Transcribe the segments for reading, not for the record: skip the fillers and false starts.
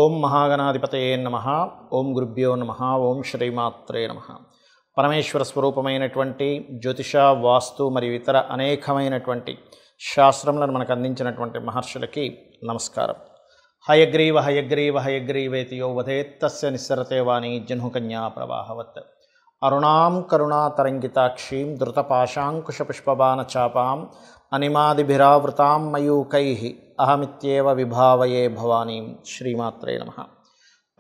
ఓం మహాగణాధిపతయే నమః. ఓం గురుభ్యో నమః. ఓం శ్రీమాత్రే నమః. పరమేశ్వర స్వరూపమైనటువంటి జ్యోతిష, వాస్తు మరియు ఇతర అనేకమైనటువంటి శాస్త్రములను మనకు అందించినటువంటి మహర్షులకి నమస్కారం. హయగ్రీవ హయగ్రీవ హయగ్రీవేతి యో వదేత్తస్య నిస్సరతే వాణి జహ్నుకన్యా ప్రవాహవత్. అరుణాం కరుణాతరంగితాక్షీం ధృతపాశాంకుశపుష్పబాణచాపాం అనిమాదిభిరావృతాం మయూకైః అహమిత్యేవ విభావయే భవానీం. శ్రీమాత్రే నమః.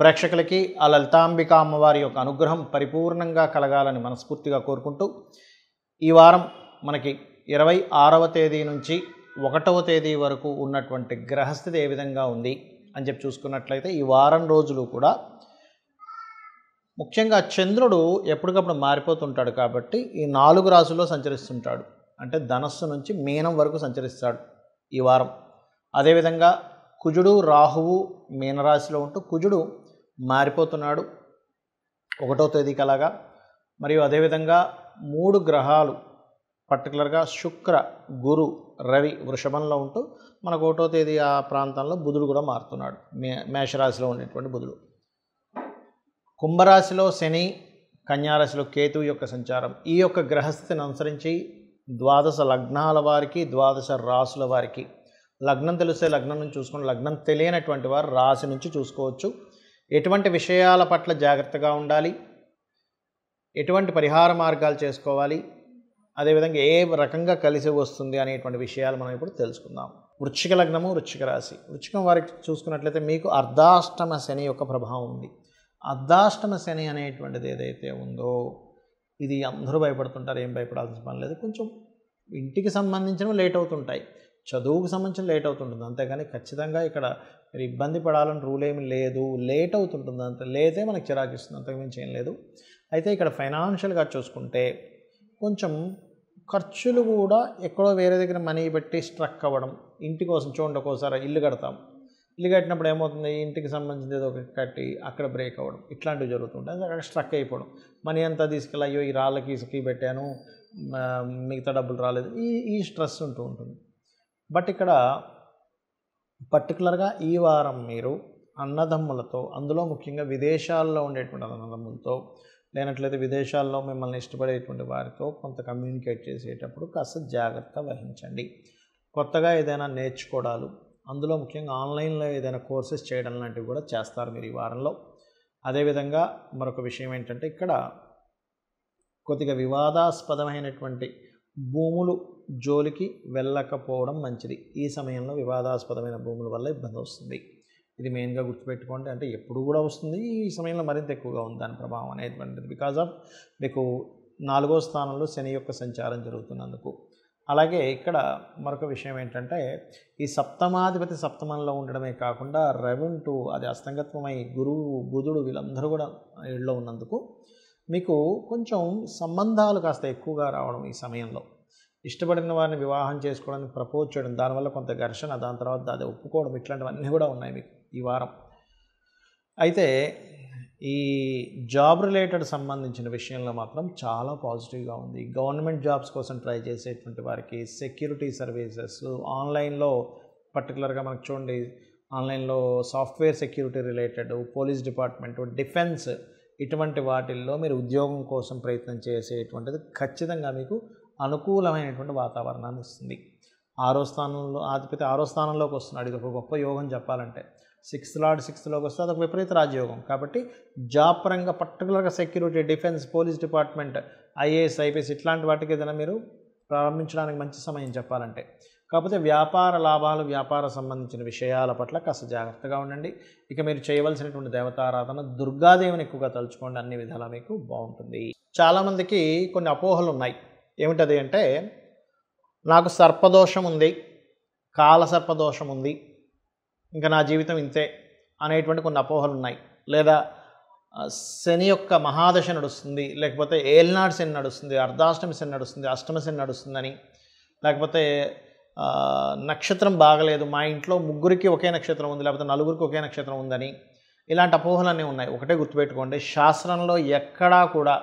ప్రేక్షకులకి ఆ లలితాంబిక అమ్మవారి యొక్క అనుగ్రహం పరిపూర్ణంగా కలగాలని మనస్ఫూర్తిగా కోరుకుంటూ, ఈ వారం మనకి 26వ తేదీ నుంచి 1వ తేదీ వరకు ఉన్నటువంటి గ్రహస్థితి ఏ విధంగా ఉంది అని చెప్పి చూసుకున్నట్లయితే, ఈ వారం రోజులు కూడా ముఖ్యంగా చంద్రుడు ఎప్పటికప్పుడు మారిపోతుంటాడు కాబట్టి ఈ 4 రాశుల్లో సంచరిస్తుంటాడు. అంటే ధనస్సు నుంచి మీనం వరకు సంచరిస్తాడు ఈ వారం. అదేవిధంగా కుజుడు, రాహువు మీనరాశిలో ఉంటూ కుజుడు మారిపోతున్నాడు 1వ తేదీకి అలాగా. మరియు అదేవిధంగా 3 గ్రహాలు పర్టికులర్గా శుక్ర, గురు, రవి వృషభంలో ఉంటూ మనకు 1వ తేదీ ఆ ప్రాంతంలో బుధుడు కూడా మారుతున్నాడు, మేషరాశిలో ఉండేటువంటి బుధుడు. కుంభరాశిలో శని, కన్యారాశిలో కేతువు యొక్క సంచారం. ఈ యొక్క గ్రహస్థితిని అనుసరించి 12 లగ్నాల వారికి, 12 రాసుల వారికి లగ్నం తెలిస్తే లగ్నం నుంచి చూసుకోండి, లగ్నం తెలియనటువంటి వారు రాశి నుంచి చూసుకోవచ్చు. ఎటువంటి విషయాల పట్ల జాగ్రత్తగా ఉండాలి, ఎటువంటి పరిహార మార్గాలు చేసుకోవాలి, అదేవిధంగా ఏ రకంగా కలిసి వస్తుంది అనేటువంటి విషయాలు మనం ఇప్పుడు తెలుసుకుందాం. వృశ్చిక లగ్నము, వృశ్చిక రాశి. వృశ్చికం వారికి చూసుకున్నట్లయితే మీకు అర్ధాష్టమ శని యొక్క ప్రభావం ఉంది. అర్ధాష్టమ శని అనేటువంటిది ఏదైతే ఉందో ఇది అందరూ భయపడుతుంటారు. ఏం భయపడాల్సిన పని లేదు. కొంచెం ఇంటికి సంబంధించినవి లేట్ అవుతుంటాయి, చదువుకు సంబంధించిన లేట్ అవుతుంటుంది, అంతేగాని ఖచ్చితంగా ఇక్కడ మీరు ఇబ్బంది పడాలని రూల్ ఏమి లేదు. లేట్ అవుతుంటుంది అంతే, లేతే మనకు చిరాకిస్తుంది, అంతకుమించి ఏం లేదు. అయితే ఇక్కడ ఫైనాన్షియల్గా చూసుకుంటే కొంచెం ఖర్చులు కూడా ఎక్కడో వేరే దగ్గర మనీ పెట్టి స్ట్రక్ అవ్వడం. ఇంటి కోసం చూడండి, ఒక్కోసారి ఇల్లు కడతాం, ఇల్లు కట్టినప్పుడు ఏమవుతుంది, ఇంటికి సంబంధించి ఏదో ఒకటి కట్టి అక్కడ బ్రేక్ అవ్వడం, ఇట్లాంటివి జరుగుతుంటాయి. అక్కడ స్ట్రక్ అయిపోవడం, మనీ అంతా తీసుకెళ్ళి అయ్యో ఈ రాళ్ళకి ఇసుకి పెట్టాను, మిగతా డబ్బులు రాలేదు, ఈ స్ట్రెస్ ఉంటూ ఉంటుంది. బట్ ఇక్కడ పర్టికులర్గా ఈ వారం మీరు అన్నదమ్ములతో, అందులో ముఖ్యంగా విదేశాల్లో ఉండేటువంటి అన్నదమ్ములతో, లేనట్లయితే విదేశాల్లో మిమ్మల్ని ఇష్టపడేటువంటి వారితో కొంత కమ్యూనికేట్ చేసేటప్పుడు కాస్త జాగ్రత్త వహించండి. కొత్తగా ఏదైనా నేర్చుకోవడాలు, అందులో ముఖ్యంగా ఆన్లైన్లో ఏదైనా కోర్సెస్ చేయడం లాంటివి కూడా చేస్తారు మీరు ఈ వారంలో. అదేవిధంగా మరొక విషయం ఏంటంటే, ఇక్కడ కొద్దిగా వివాదాస్పదమైనటువంటి భూములు జోలికి వెళ్ళకపోవడం మంచిది. ఈ సమయంలో వివాదాస్పదమైన భూముల వల్ల ఇబ్బంది వస్తుంది, ఇది మెయిన్గా గుర్తుపెట్టుకోండి. అంటే ఎప్పుడు కూడా వస్తుంది, ఈ సమయంలో మరింత ఎక్కువగా ఉంది దాని ప్రభావం అనేటువంటిది. బికాజ్ ఆఫ్ మీకు 4వ స్థానంలో శని యొక్క సంచారం జరుగుతున్నందుకు. అలాగే ఇక్కడ మరొక విషయం ఏంటంటే, ఈ సప్తమాధిపతి సప్తమంలో ఉండడమే కాకుండా రవి అది అస్తంగత్వమై గురువు, బుధుడు వీళ్ళందరూ కూడా ఇళ్ళలో ఉన్నందుకు మీకు కొంచెం సంబంధాలు కాస్త ఎక్కువగా రావడం ఈ సమయంలో. ఇష్టపడిన వారిని వివాహం చేసుకోవడానికి ప్రపోజ్ చేయడం, దానివల్ల కొంత ఘర్షణ, దాని తర్వాత అది ఒప్పుకోవడం, ఇట్లాంటివన్నీ కూడా ఉన్నాయి మీకు ఈ వారం. అయితే ఈ జాబ్ రిలేటెడ్ సంబంధించిన విషయంలో మాత్రం చాలా పాజిటివ్గా ఉంది. గవర్నమెంట్ జాబ్స్ కోసం ట్రై చేసేటువంటి వారికి, సెక్యూరిటీ సర్వీసెస్, ఆన్లైన్లో పర్టికులర్గా మనకు చూడండి, ఆన్లైన్లో software security related, police department, defence, ఇటువంటి వాటిల్లో మీరు ఉద్యోగం కోసం ప్రయత్నం చేసేటువంటిది ఖచ్చితంగా మీకు అనుకూలమైనటువంటి వాతావరణాన్ని ఇస్తుంది. 6వ స్థానంలో అధిపతి 6వ స్థానంలోకి వస్తున్నాడు. ఇది ఒక గొప్ప యోగం చెప్పాలంటే. 6th లార్డ్ 6thలోకి వస్తే అదొక విపరీత రాజయోగం. కాబట్టి జాబ్ పరంగా పర్టికులర్గా security, defence, police department, IAS, IPS ఇట్లాంటి వాటికి ఏదైనా మీరు ప్రారంభించడానికి మంచి సమయం చెప్పాలంటే. కాకపోతే వ్యాపార లాభాలు, వ్యాపార సంబంధించిన విషయాల పట్ల కాస్త జాగ్రత్తగా ఉండండి. ఇక మీరు చేయవలసినటువంటి దేవతారాధన దుర్గాదేవిని ఎక్కువగా తలుచుకోండి, అన్ని విధాలా మీకు బాగుంటుంది. చాలామందికి కొన్ని అపోహలు ఉన్నాయి. ఏమిటది అంటే, నాకు సర్పదోషం ఉంది, కాల సర్పదోషం ఉంది, ఇంకా నా జీవితం ఇంతే అనేటువంటి కొన్ని అపోహలు ఉన్నాయి. లేదా శని యొక్క మహాదశ నడుస్తుంది, లేకపోతే ఏల్నాడు శని నడుస్తుంది, అర్ధాష్టమి శని నడుస్తుంది, అష్టమ శని నడుస్తుందని, లేకపోతే నక్షత్రం బాగలేదు, మా ఇంట్లో 3కి ఒకే నక్షత్రం ఉంది, లేకపోతే 4కి ఒకే నక్షత్రం ఉందని, ఇలాంటి అపోహలన్నీ ఉన్నాయి. ఒకటే గుర్తుపెట్టుకోండి, శాస్త్రంలో ఎక్కడా కూడా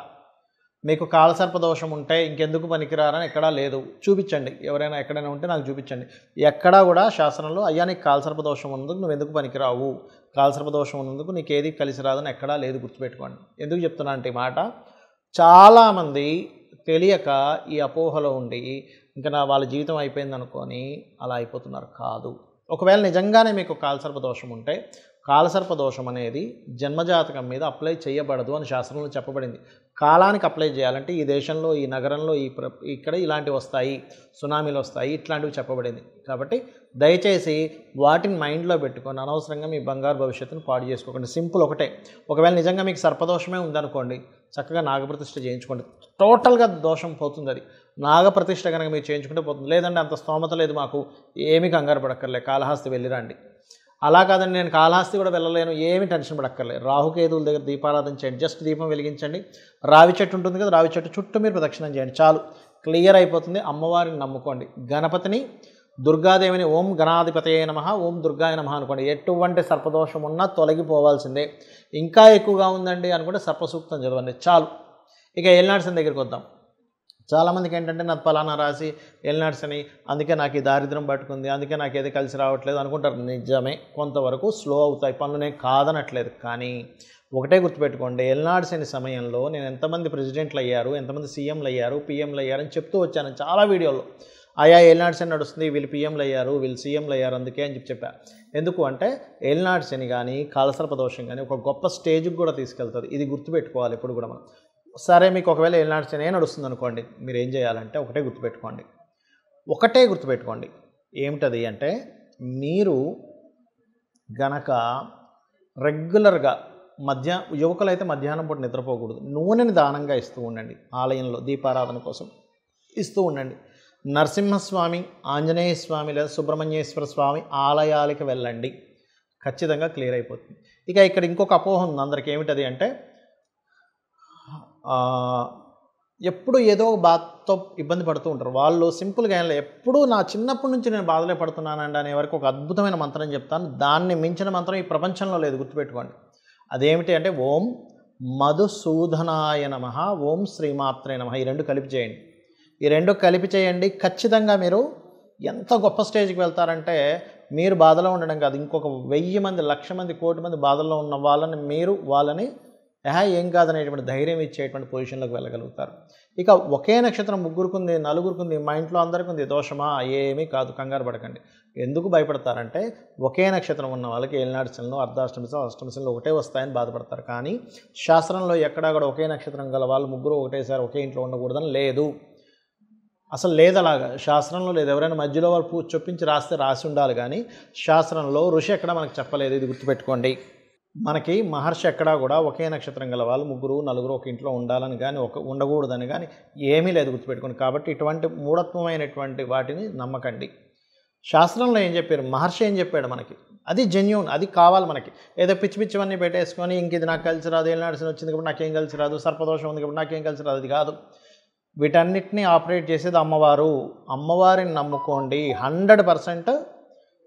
మీకు కాలసర్పదోషం ఉంటే ఇంకెందుకు పనికిరారని ఎక్కడా లేదు. చూపించండి, ఎవరైనా ఎక్కడైనా ఉంటే నాకు చూపించండి. ఎక్కడా కూడా శాస్త్రంలో అయ్యా నీకు కాలసర్పదోషం ఉన్నందుకు నువ్వు ఎందుకు పనికిరావు, కాలసర్పదోషం ఉన్నందుకు నీకు ఏది కలిసి రాదని ఎక్కడా లేదు, గుర్తుపెట్టుకోండి. ఎందుకు చెప్తున్నా అంటే ఈ మాట, చాలామంది తెలియక ఈ అపోహలో ఉండి ఇంకా వాళ్ళ జీవితం అయిపోయింది అనుకొని అలా అయిపోతున్నారు. కాదు. ఒకవేళ నిజంగానే మీకు కాలసర్పదోషం ఉంటే కాలసర్పదోషం అనేది జన్మజాతకం మీద అప్లై చేయబడదు అని శాస్త్రంలో చెప్పబడింది. కాలానికి అప్లై చేయాలంటే ఈ దేశంలో, ఈ నగరంలో, ఇక్కడ ఇలాంటివి వస్తాయి, సునామీలు వస్తాయి, ఇట్లాంటివి చెప్పబడింది. కాబట్టి దయచేసి వాటిని మైండ్లో పెట్టుకొని అనవసరంగా మీ బంగారు భవిష్యత్తును పాడు చేసుకోకండి. సింపుల్ ఒకటే, ఒకవేళ నిజంగా మీకు సర్పదోషమే ఉందనుకోండి, చక్కగా నాగప్రతిష్ఠ చేయించుకోండి. టోటల్గా దోషం పోతుంది. అది నాగప్రతిష్ఠ కనుక మీరు చేయించుకుంటే పోతుంది. లేదంటే అంత స్తోమత లేదు మాకు, ఏమీ కంగారు పడక్కర్లే, కాళహస్తి వెళ్ళిరండి. అలా కాదండి నేను కాళహస్తి కూడా వెళ్ళలేను, ఏమి టెన్షన్ పడక్కర్లేదు. రాహుకేతువుల దగ్గర దీపారాధన చేయండి. జస్ట్ దీపం వెలిగించండి. రావి చెట్టు ఉంటుంది కదా, రావి చెట్టు చుట్టూ మీరు ప్రదక్షిణం చేయండి, చాలు, క్లియర్ అయిపోతుంది. అమ్మవారిని నమ్ముకోండి. గణపతిని, దుర్గాదేవిని ఓం గణాధిపతయే నమః, ఓం దుర్గాయ నమః అనుకోండి. ఎటువంటి సర్పదోషం ఉన్నా తొలగిపోవాల్సిందే. ఇంకా ఎక్కువగా ఉందండి అనుకుంటే సర్పసూక్తం చదవండి, చాలు. ఇక ఏలినాడ్సన్ దగ్గరికి వద్దాం. చాలామందికి ఏంటంటే నాకు పలానా రాసి ఏలినాడ్సని, అందుకే నాకు ఈ దారిద్ర్యం పట్టుకుంది, అందుకే నాకు ఏది కలిసి రావట్లేదు అనుకుంటారు. నిజమే, కొంతవరకు స్లో అవుతాయి పనులు, నేను కాదనట్లేదు. కానీ ఒకటే గుర్తుపెట్టుకోండి, ఏలినాడ్సని సమయంలో నేను ఎంతమంది ప్రెసిడెంట్లు అయ్యారు, ఎంతమంది సీఎంలు అయ్యారు, పీఎంలు అయ్యారు అని చెప్తూ వచ్చాను చాలా వీడియోలో. ఆయా ఏలినాడ్సని నడుస్తుంది, వీళ్ళు పీఎంలు అయ్యారు, వీళ్ళు సీఎంలు అయ్యారు, అందుకే అని చెప్పారు. ఎందుకు అంటే ఏలినాడ్సని కానీ కాలసర్పదోషం కానీ ఒక గొప్ప స్టేజ్కి కూడా తీసుకెళ్తుంది. ఇది గుర్తుపెట్టుకోవాలి ఇప్పుడు కూడా మనం. సరే, మీకు ఒకవేళ ఏలినాడ్సని నడుస్తుంది అనుకోండి, మీరు ఏం చేయాలంటే ఒకటే గుర్తుపెట్టుకోండి. ఏమిటది అంటే, మీరు గనక రెగ్యులర్గా యువకులైతే మధ్యాహ్నం పూట నిద్రపోకూడదు, నూనెని దానంగా ఇస్తూ ఉండండి. ఆలయంలో దీపారాధన కోసం ఇస్తూ ఉండండి. నరసింహస్వామి, ఆంజనేయ స్వామి లేదా సుబ్రహ్మణ్యేశ్వర స్వామి ఆలయాలకు వెళ్ళండి, ఖచ్చితంగా క్లియర్ అయిపోతుంది. ఇక ఇక్కడ ఇంకొక అపోహ ఉంది అందరికి. ఏమిటది అంటే, ఎప్పుడు ఏదో బాధతో ఇబ్బంది పడుతూ ఉంటారు. వాళ్ళు సింపుల్గా ఏం లేదు, ఎప్పుడు నా చిన్నప్పటి నుంచి నేను బాధలే పడుతున్నానండి అనే వరకు ఒక అద్భుతమైన మంత్రం చెప్తాను. దాన్ని మించిన మంత్రం ఈ ప్రపంచంలో లేదు, గుర్తుపెట్టుకోండి. అదేమిటి అంటే ఓం మధుసూదనాయ నమః, ఓం శ్రీమాత్రే నమః. ఈ రెండు కలిపి చేయండి. ఖచ్చితంగా మీరు ఎంత గొప్ప స్టేజ్కి వెళ్తారంటే, మీరు బాధలో ఉండడం కాదు, ఇంకొక 1000 మంది, 1,00,000 మంది, 1,00,00,000 మంది బాధల్లో ఉన్న వాళ్ళని ఏం కాదనేటువంటి ధైర్యం ఇచ్చేటువంటి పొజిషన్లోకి వెళ్ళగలుగుతారు. ఇక ఒకే నక్షత్రం ముగ్గురుకుంది, నలుగురుకుంది, మా ఇంట్లో అందరికీ ఉంది, దోషమా? ఏమీ కాదు, కంగారు పడకండి. ఎందుకు భయపడతారంటే, ఒకే నక్షత్రం ఉన్న వాళ్ళకి ఏలినాడ్సన్లు, అర్ధాష్టమిశలు, అష్టమిశలు ఒకటే వస్తాయని బాధపడతారు. కానీ శాస్త్రంలో ఎక్కడా కూడా ఒకే నక్షత్రం గల వాళ్ళు ముగ్గురు ఒకటేసారి ఒకే ఇంట్లో ఉండకూడదని లేదు, అసలు లేదు. అలాగా శాస్త్రంలో లేదు. ఎవరైనా మధ్యలో వాళ్ళు చొప్పించి రాసి ఉండాలి. కానీ శాస్త్రంలో ఋషి ఎక్కడ మనకు చెప్పలేదు, ఇది గుర్తుపెట్టుకోండి. మనకి మహర్షి ఎక్కడా కూడా ఒకే నక్షత్రం గల వాళ్ళు ముగ్గురు, నలుగురు ఒక ఇంట్లో ఉండాలని కానీ ఉండకూడదని కానీ ఏమీ లేదు, గుర్తుపెట్టుకోండి. కాబట్టి ఇటువంటి మూఢత్వమైనటువంటి వాటిని నమ్మకండి. శాస్త్రంలో ఏం చెప్పారు, మహర్షి ఏం చెప్పాడు మనకి, అది జెన్యూన్, అది కావాలి మనకి. ఏదో పిచ్చివన్నీ పెట్టేసుకొని ఇంక ఇది నాకు కలిసి రాదు, ఏలినాడ్సని వచ్చింది కాబట్టి నాకేం కలిసి రాదు, సర్పదోషం ఉంది కాబట్టి నాకేం కలిసి రాదు, అది కాదు. వీటన్నిటిని ఆపరేట్ చేసేది అమ్మవారు. అమ్మవారిని నమ్ముకోండి. 100%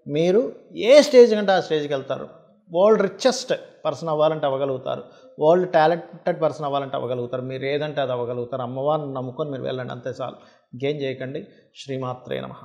మీరు ఏ స్టేజ్ కంటే ఆ స్టేజ్కి వెళ్తారు. వరల్డ్ రిచెస్ట్ పర్సన్ అవ్వాలంటే అవ్వగలుగుతారు, వరల్డ్ టాలెంటెడ్ పర్సన్ అవ్వాలంటే అవ్వగలుగుతారు. మీరు ఏదంటే అది అవ్వగలుగుతారు. అమ్మవారిని నమ్ముకొని మీరు వెళ్ళండి, అంతే చాలు. ఇంకేం చేయకండి. శ్రీమాత్రే నమః.